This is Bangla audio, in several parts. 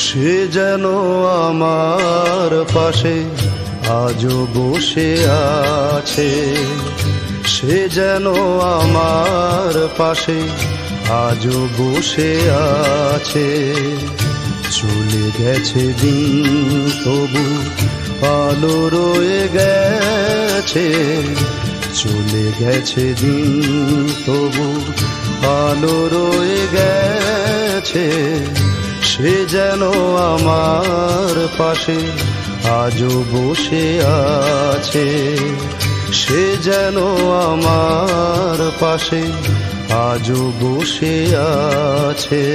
সে যেন আমার পাশে আজও বসে আছে, সে যেন আমার পাশে আজও বসে আছে। চলে গেছে দিন তবু আলো রয়ে গেছে, চলে গেছে দিন তবু আলো রয়ে গেছে। সে যেন আমার পাশে আজও বসে আছে, সে যেন আমার পাশে আজও বসে আছে।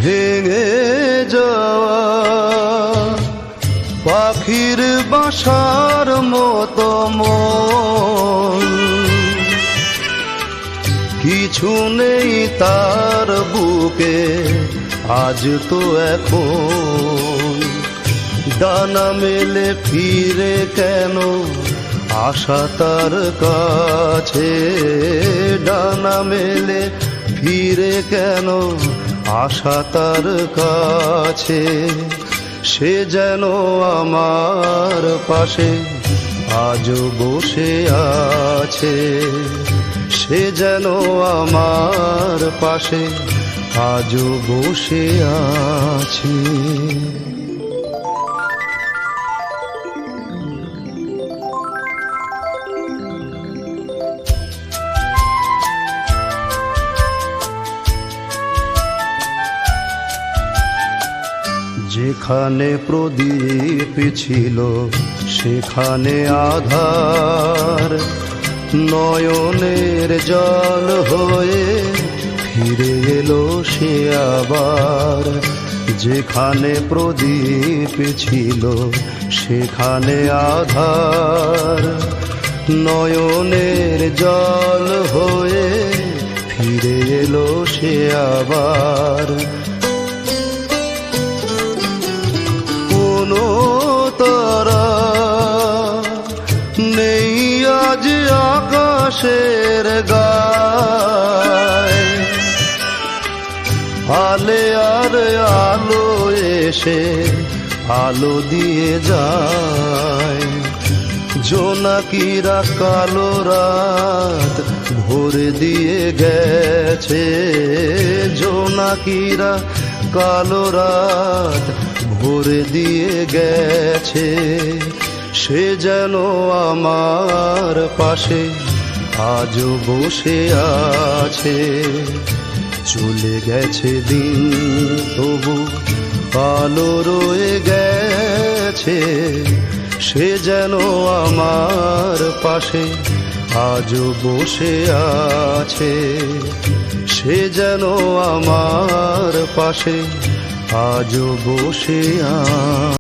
ভেঙে যাওয়া পাখির বাসার মতো মন, কিছু নেই তার বুকে আজ তো এখন। ডানা মেলে ফিরে কেন আশা তার কাছে, ডানা মেলে ফিরে কেন আশা তার কাছে। সে যেন আমার পাশে আজও বসে আছে, সে যেন আমার পাশে আজও বসে আছে। যেখানে প্রদীপ ছিল সেখানে আধার, নয়নের জল হয়ে ফিরে এলো সে আবার। যেখানে প্রদীপ ছিল সেখানে আধার, নয়নের জল হয়ে ফিরে এলো সে আবার। কোনো তারা নেই আজ আকাশের গায়, আলে আর আলো এসে আলো দিয়ে যায়। জোনাকিরা কালো রাত ভরে দিয়ে গেছে, জোনাকিরা কালো রাত ভরে দিয়ে গেছে। সে যেন আমার পাশে আজও বসে আছে, চলে গেছে দিন তবু আলো রয়ে গেছে। সে যেন আমার পাশে আজও বসে আছে, সে যেন আমার পাশে আজও বসে আছে।